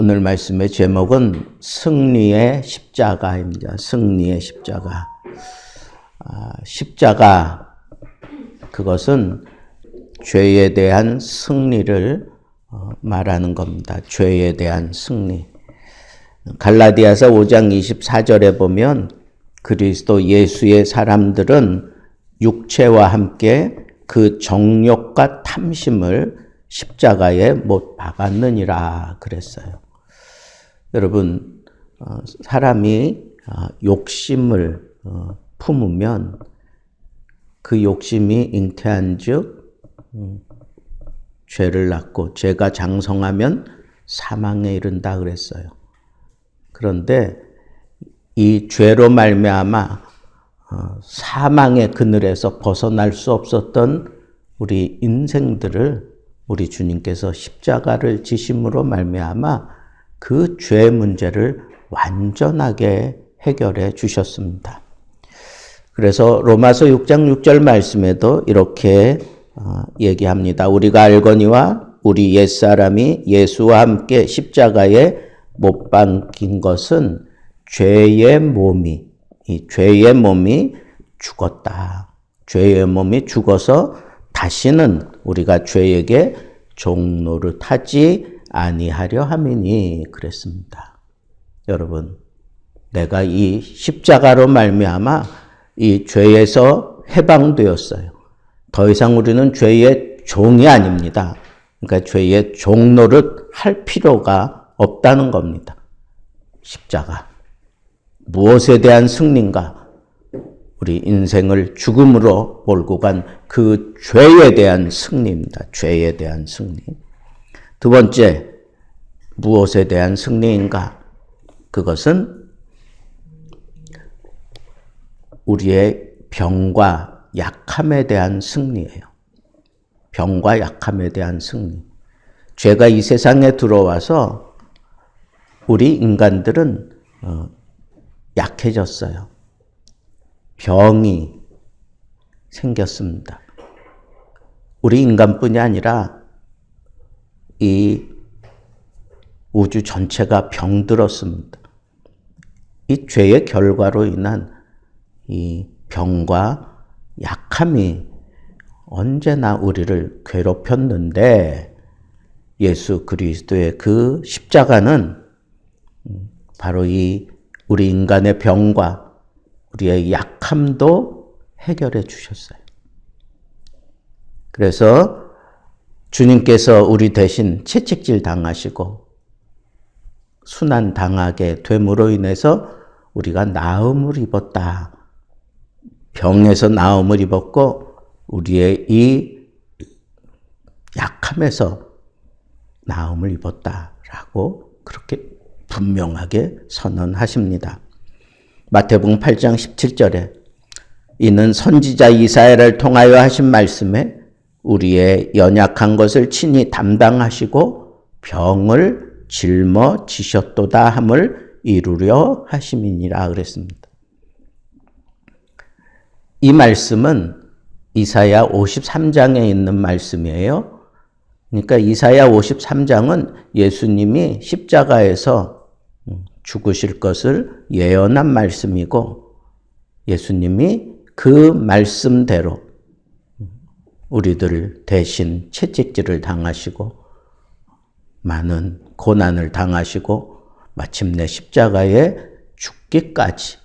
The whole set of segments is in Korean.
오늘 말씀의 제목은 승리의 십자가입니다. 승리의 십자가. 십자가, 그것은 죄에 대한 승리를 말하는 겁니다. 죄에 대한 승리. 갈라디아서 5장 24절에 보면 그리스도 예수의 사람들은 육체와 함께 그 정욕과 탐심을 십자가에 못 박았느니라 그랬어요. 여러분, 사람이 욕심을 품으면 그 욕심이 잉태한 즉 죄를 낳고 죄가 장성하면 사망에 이른다 그랬어요. 그런데 이 죄로 말미암아 사망의 그늘에서 벗어날 수 없었던 우리 인생들을 우리 주님께서 십자가를 지심으로 말미암아 그 죄 문제를 완전하게 해결해 주셨습니다. 그래서 로마서 6장 6절 말씀에도 이렇게 얘기합니다. 우리가 알거니와 우리 옛사람이 예수와 함께 십자가에 못 박힌 것은 죄의 몸이 죽었다. 죄의 몸이 죽어서 다시는 우리가 죄에게 종노릇하지 아니하려 함이니 그랬습니다. 여러분, 내가 이 십자가로 말미암아 이 죄에서 해방되었어요. 더 이상 우리는 죄의 종이 아닙니다. 그러니까 죄의 종노릇 할 필요가 없다는 겁니다. 십자가. 무엇에 대한 승리인가? 우리 인생을 죽음으로 몰고 간 그 죄에 대한 승리입니다. 죄에 대한 승리. 두 번째, 무엇에 대한 승리인가? 그것은 우리의 병과 약함에 대한 승리예요. 병과 약함에 대한 승리. 죄가 이 세상에 들어와서 우리 인간들은 약해졌어요. 병이 생겼습니다. 우리 인간뿐이 아니라 이 우주 전체가 병들었습니다. 이 죄의 결과로 인한 이 병과 약함이 언제나 우리를 괴롭혔는데 예수 그리스도의 그 십자가는 바로 이 우리 인간의 병과 우리의 약함도 해결해 주셨어요. 그래서 주님께서 우리 대신 채찍질 당하시고 순환 당하게 됨으로 인해서 우리가 나음을 입었다. 병에서 나음을 입었고 우리의 이 약함에서 나음을 입었다라고 그렇게 분명하게 선언하십니다. 마태복음 8장 17절에 이는 선지자 이사야를 통하여 하신 말씀에 우리의 연약한 것을 친히 담당하시고 병을 짊어지셨도다 함을 이루려 하심이니라 그랬습니다. 이 말씀은 이사야 53장에 있는 말씀이에요. 그러니까 이사야 53장은 예수님이 십자가에서 죽으실 것을 예언한 말씀이고 예수님이 그 말씀대로 우리들 대신 채찍질을 당하시고 많은 고난을 당하시고 마침내 십자가에 죽기까지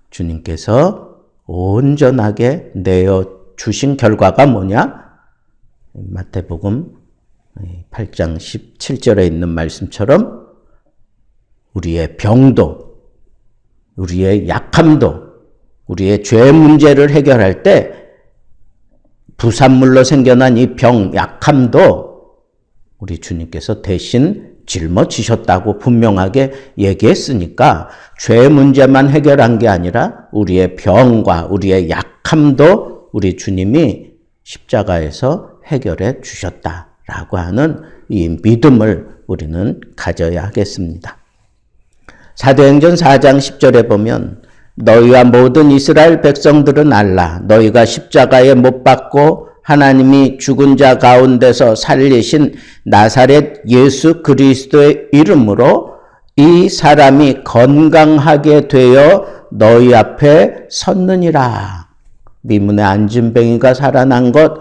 주님께서 온전하게 내어주신 결과가 뭐냐? 마태복음 8장 17절에 있는 말씀처럼 우리의 병도, 우리의 약함도, 우리의 죄 문제를 해결할 때 부산물로 생겨난 이 병, 약함도 우리 주님께서 대신 짊어지셨다고 분명하게 얘기했으니까 죄 문제만 해결한 게 아니라 우리의 병과 우리의 약함도 우리 주님이 십자가에서 해결해 주셨다라고 하는 이 믿음을 우리는 가져야 하겠습니다. 사도행전 4장 10절에 보면 너희와 모든 이스라엘 백성들은 알라. 너희가 십자가에 못 박고 하나님이 죽은 자 가운데서 살리신 나사렛 예수 그리스도의 이름으로 이 사람이 건강하게 되어 너희 앞에 섰느니라. 미문에 안진뱅이가 살아난 것,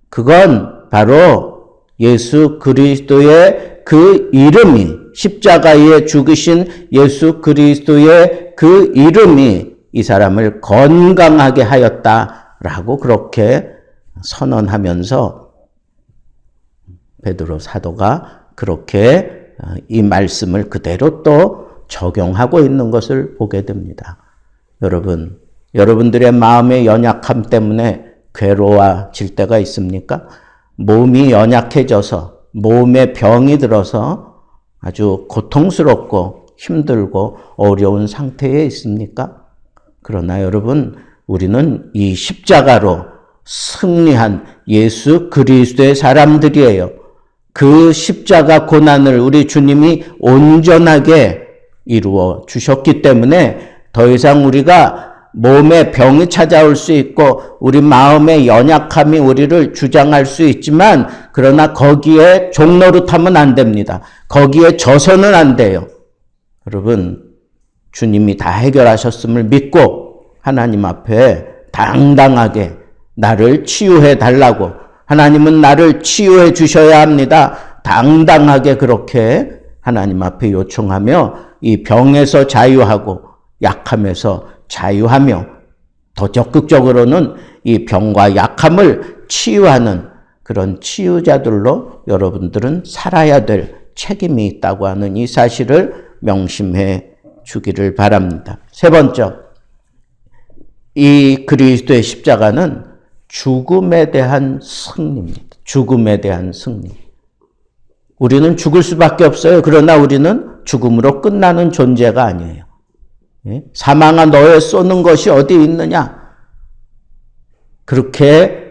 그건 바로 예수 그리스도의 그 이름이, 십자가에 죽으신 예수 그리스도의 그 이름이 이 사람을 건강하게 하였다라고 그렇게 선언하면서 베드로 사도가 그렇게 이 말씀을 그대로 또 적용하고 있는 것을 보게 됩니다. 여러분, 여러분들의 마음의 연약함 때문에 괴로워질 때가 있습니까? 몸이 연약해져서 몸에 병이 들어서 아주 고통스럽고 힘들고 어려운 상태에 있습니까? 그러나 여러분, 우리는 이 십자가로 승리한 예수 그리스도의 사람들이에요. 그 십자가 고난을 우리 주님이 온전하게 이루어 주셨기 때문에 더 이상 우리가 몸에 병이 찾아올 수 있고 우리 마음의 연약함이 우리를 주장할 수 있지만, 그러나 거기에 종노릇하면 안 됩니다. 거기에 져서는 안 돼요. 여러분, 주님이 다 해결하셨음을 믿고 하나님 앞에 당당하게 나를 치유해 달라고, 하나님은 나를 치유해 주셔야 합니다. 당당하게 그렇게 하나님 앞에 요청하며 이 병에서 자유하고 약함에서 자유하며 더 적극적으로는 이 병과 약함을 치유하는 그런 치유자들로 여러분들은 살아야 될 책임이 있다고 하는 이 사실을 명심해 주기를 바랍니다. 세 번째, 이 그리스도의 십자가는 죽음에 대한 승리입니다. 죽음에 대한 승리. 우리는 죽을 수밖에 없어요. 그러나 우리는 죽음으로 끝나는 존재가 아니에요. 사망아 너의 쏘는 것이 어디 있느냐? 그렇게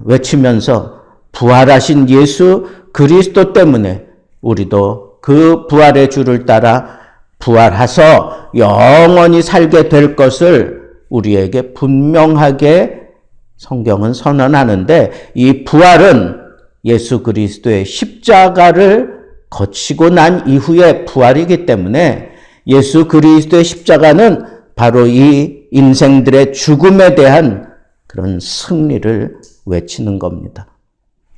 외치면서 부활하신 예수 그리스도 때문에 우리도 그 부활의 주를 따라 부활하서 영원히 살게 될 것을 우리에게 분명하게 성경은 선언하는데, 이 부활은 예수 그리스도의 십자가를 거치고 난 이후의 부활이기 때문에 예수 그리스도의 십자가는 바로 이 인생들의 죽음에 대한 그런 승리를 외치는 겁니다.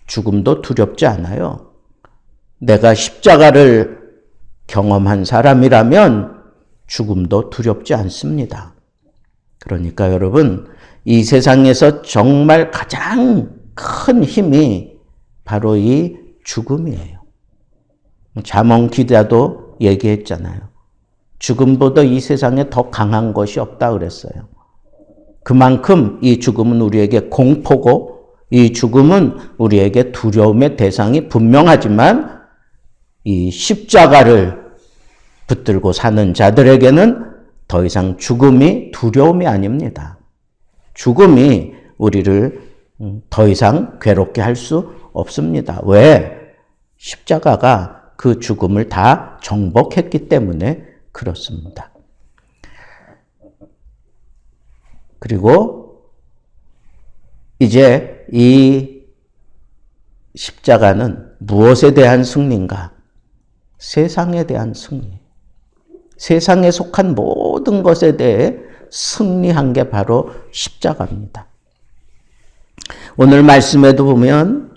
죽음도 두렵지 않아요. 내가 십자가를 경험한 사람이라면 죽음도 두렵지 않습니다. 그러니까 여러분, 이 세상에서 정말 가장 큰 힘이 바로 이 죽음이에요. 잠언 기자도 얘기했잖아요. 죽음보다 이 세상에 더 강한 것이 없다 그랬어요. 그만큼 이 죽음은 우리에게 공포고, 이 죽음은 우리에게 두려움의 대상이 분명하지만, 이 십자가를 붙들고 사는 자들에게는 더 이상 죽음이 두려움이 아닙니다. 죽음이 우리를 더 이상 괴롭게 할 수 없습니다. 왜? 십자가가 그 죽음을 다 정복했기 때문에 그렇습니다. 그리고 이제 이 십자가는 무엇에 대한 승리인가? 세상에 대한 승리. 세상에 속한 모든 것에 대해 승리한 게 바로 십자가입니다. 오늘 말씀에도 보면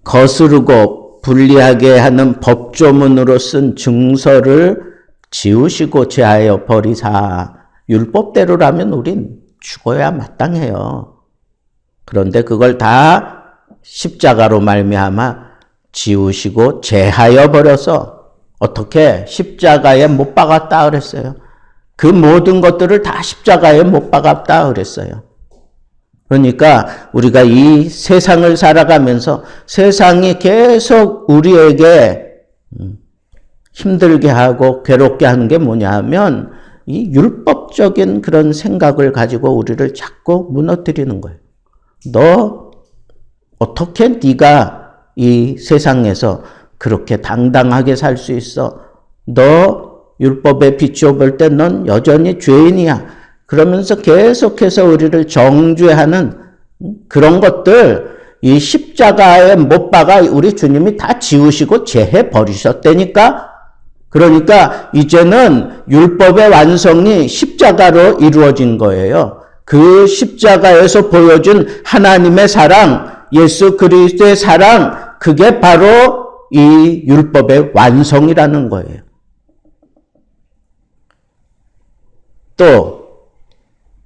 거스르고 불리하게 하는 법조문으로 쓴 증서를 지우시고 제하여 버리사. 율법대로라면 우린 죽어야 마땅해요. 그런데 그걸 다 십자가로 말미암아 지우시고 제하여 버려서 어떻게 십자가에 못 박았다 그랬어요. 그 모든 것들을 다 십자가에 못 박았다 그랬어요. 그러니까 우리가 이 세상을 살아가면서 세상이 계속 우리에게 힘들게 하고 괴롭게 하는 게 뭐냐 하면 이 율법적인 그런 생각을 가지고 우리를 자꾸 무너뜨리는 거예요. 너 어떻게 네가 이 세상에서 그렇게 당당하게 살 수 있어? 너 율법에 비추어 볼 때 넌 여전히 죄인이야. 그러면서 계속해서 우리를 정죄하는 그런 것들, 이 십자가에 못 박아 우리 주님이 다 지우시고 제해 버리셨다니까. 그러니까 이제는 율법의 완성이 십자가로 이루어진 거예요. 그 십자가에서 보여준 하나님의 사랑, 예수 그리스도의 사랑, 그게 바로 이 율법의 완성이라는 거예요. 또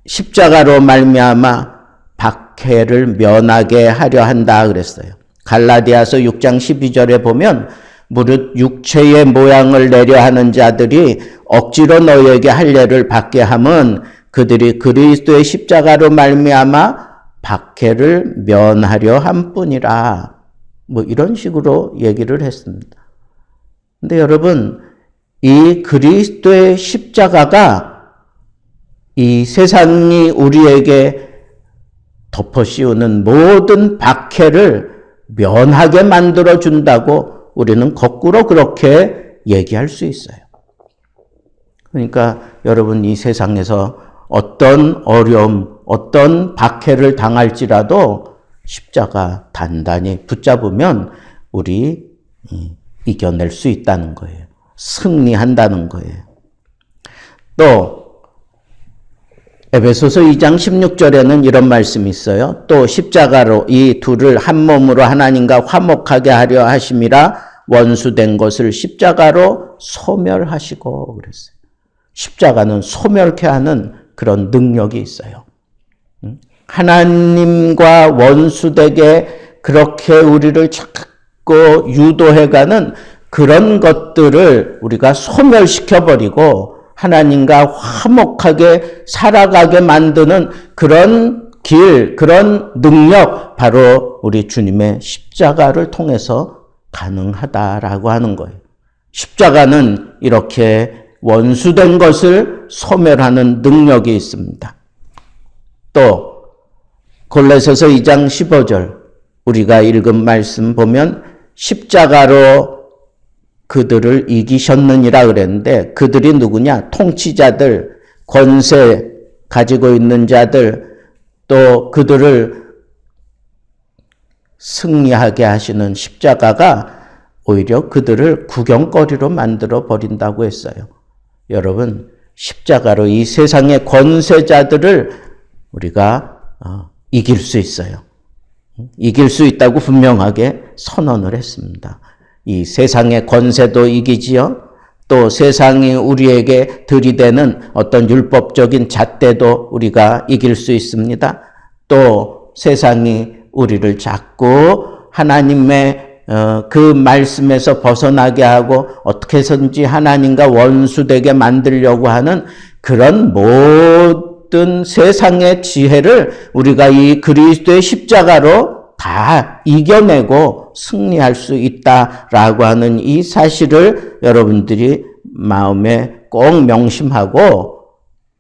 십자가로 말미암아 박해를 면하게 하려 한다 그랬어요. 갈라디아서 6장 12절에 보면 무릇 육체의 모양을 내려 하는 자들이 억지로 너희에게 할례를 받게 함은 그들이 그리스도의 십자가로 말미암아 박해를 면하려 함뿐이라. 뭐 이런 식으로 얘기를 했습니다. 근데 여러분, 이 그리스도의 십자가가 이 세상이 우리에게 덮어씌우는 모든 박해를 면하게 만들어준다고 우리는 거꾸로 그렇게 얘기할 수 있어요. 그러니까 여러분, 이 세상에서 어떤 어려움, 어떤 박해를 당할지라도 십자가 단단히 붙잡으면 우리 이겨낼 수 있다는 거예요. 승리한다는 거예요. 또 에베소서 2장 16절에는 이런 말씀이 있어요. 또 십자가로 이 둘을 한 몸으로 하나님과 화목하게 하려 하심이라 원수된 것을 십자가로 소멸하시고 그랬어요. 십자가는 소멸케 하는 그런 능력이 있어요. 하나님과 원수되게 그렇게 우리를 자꾸 유도해가는 그런 것들을 우리가 소멸시켜버리고 하나님과 화목하게 살아가게 만드는 그런 길, 그런 능력, 바로 우리 주님의 십자가를 통해서 가능하다라고 하는 거예요. 십자가는 이렇게 원수된 것을 소멸하는 능력이 있습니다. 또 골로새서 2장 15절 우리가 읽은 말씀 보면 십자가로 그들을 이기셨느니라 그랬는데 그들이 누구냐? 통치자들, 권세 가지고 있는 자들, 또 그들을 승리하게 하시는 십자가가 오히려 그들을 구경거리로 만들어 버린다고 했어요. 여러분, 십자가로 이 세상의 권세자들을 우리가 이길 수 있어요. 이길 수 있다고 분명하게 선언을 했습니다. 이 세상의 권세도 이기지요. 또 세상이 우리에게 들이대는 어떤 율법적인 잣대도 우리가 이길 수 있습니다. 또 세상이 우리를 자꾸 하나님의 그 말씀에서 벗어나게 하고 어떻게 해서든지 하나님과 원수되게 만들려고 하는 그런 모든 세상의 지혜를 우리가 이 그리스도의 십자가로 다 이겨내고 승리할 수 있다라고 하는 이 사실을 여러분들이 마음에 꼭 명심하고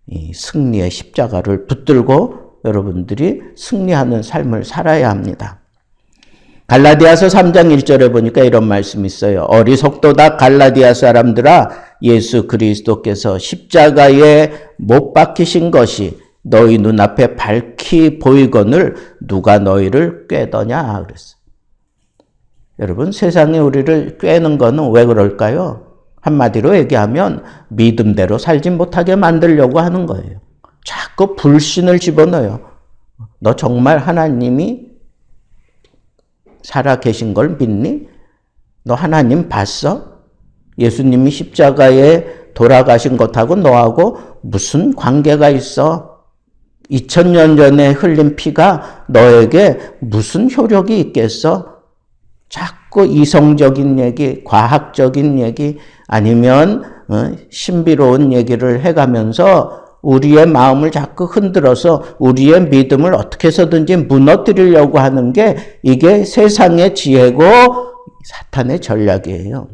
이 승리의 십자가를 붙들고 여러분들이 승리하는 삶을 살아야 합니다. 갈라디아서 3장 1절에 보니까 이런 말씀이 있어요. 어리석도다 갈라디아 사람들아, 예수 그리스도께서 십자가에 못 박히신 것이 너희 눈앞에 밝히 보이거늘 누가 너희를 꾀더냐 그랬어요. 여러분, 세상이 우리를 꾀는 거는 왜 그럴까요? 한마디로 얘기하면 믿음대로 살지 못하게 만들려고 하는 거예요. 자꾸 불신을 집어넣어요. 너 정말 하나님이 살아 계신 걸 믿니? 너 하나님 봤어? 예수님이 십자가에 돌아가신 것하고 너하고 무슨 관계가 있어? 2000년 전에 흘린 피가 너에게 무슨 효력이 있겠어? 자꾸 이성적인 얘기, 과학적인 얘기, 아니면 신비로운 얘기를 해가면서 우리의 마음을 자꾸 흔들어서 우리의 믿음을 어떻게 해서든지 무너뜨리려고 하는 게 이게 세상의 지혜고 사탄의 전략이에요.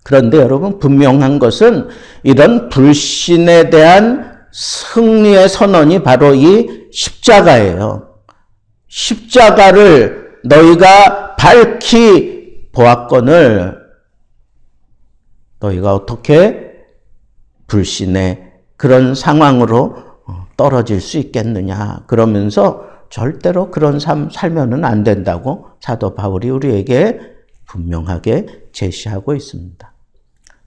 그런데 여러분, 분명한 것은 이런 불신에 대한 승리의 선언이 바로 이 십자가예요. 십자가를 너희가 밝히 보았거늘 너희가 어떻게 불신의 그런 상황으로 떨어질 수 있겠느냐. 그러면서 절대로 그런 삶 살면은 안 된다고 사도 바울이 우리에게 분명하게 제시하고 있습니다.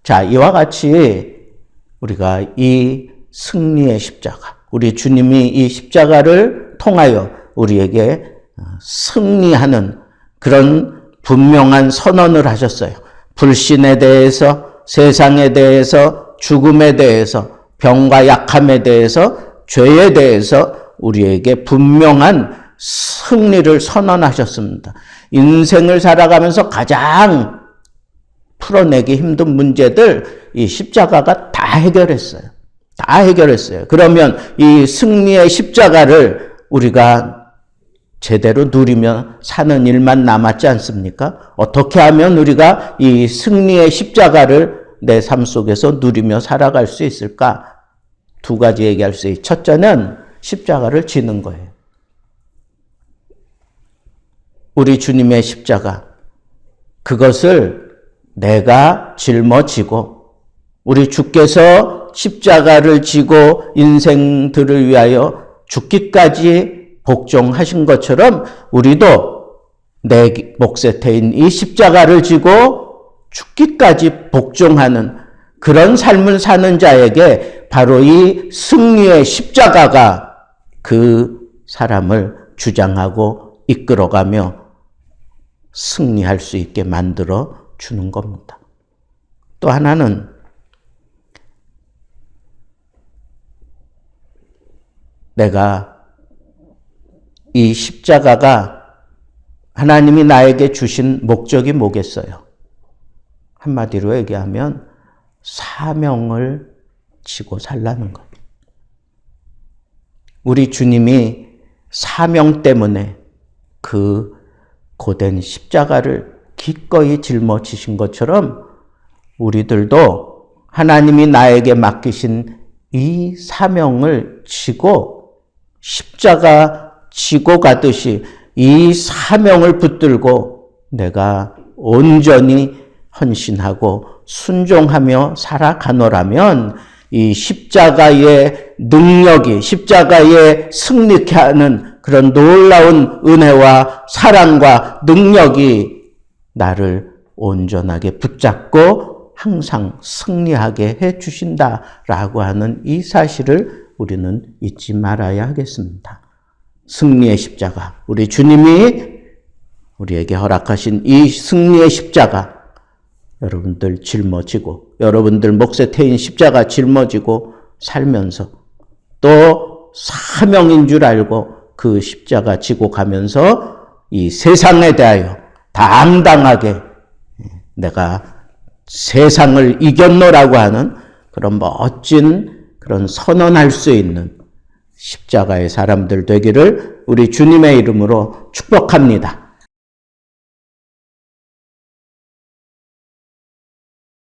자, 이와 같이 우리가 이 승리의 십자가, 우리 주님이 이 십자가를 통하여 우리에게 승리하는 그런 분명한 선언을 하셨어요. 불신에 대해서, 세상에 대해서, 죽음에 대해서, 병과 약함에 대해서, 죄에 대해서 우리에게 분명한 승리를 선언하셨습니다. 인생을 살아가면서 가장 풀어내기 힘든 문제들 이 십자가가 다 해결했어요. 다 해결했어요. 그러면 이 승리의 십자가를 우리가 제대로 누리며 사는 일만 남았지 않습니까? 어떻게 하면 우리가 이 승리의 십자가를 내 삶 속에서 누리며 살아갈 수 있을까? 두 가지 얘기할 수 있어요. 첫째는 십자가를 지는 거예요. 우리 주님의 십자가, 그것을 내가 짊어지고 우리 주께서 십자가를 지고 인생들을 위하여 죽기까지 복종하신 것처럼 우리도 내 몫에 태인 이 십자가를 지고 죽기까지 복종하는 그런 삶을 사는 자에게 바로 이 승리의 십자가가 그 사람을 주장하고 이끌어가며 승리할 수 있게 만들어 주는 겁니다. 또 하나는 내가 이 십자가가 하나님이 나에게 주신 목적이 뭐겠어요? 한마디로 얘기하면 사명을 지고 살라는 거예요. 우리 주님이 사명 때문에 그 고된 십자가를 기꺼이 짊어지신 것처럼 우리들도 하나님이 나에게 맡기신 이 사명을 지고 십자가 지고 가듯이 이 사명을 붙들고 내가 온전히 헌신하고 순종하며 살아가노라면 이 십자가의 능력이 십자가의 승리케 하는 그런 놀라운 은혜와 사랑과 능력이 나를 온전하게 붙잡고 항상 승리하게 해 주신다라고 하는 이 사실을 우리는 잊지 말아야 하겠습니다. 승리의 십자가, 우리 주님이 우리에게 허락하신 이 승리의 십자가, 여러분들 짊어지고 여러분들 몫에 태인 십자가 짊어지고 살면서 또 사명인 줄 알고 그 십자가 지고 가면서 이 세상에 대하여 당당하게 내가 세상을 이겼노라고 하는 그런 멋진 그런 선언할 수 있는 십자가의 사람들 되기를 우리 주님의 이름으로 축복합니다.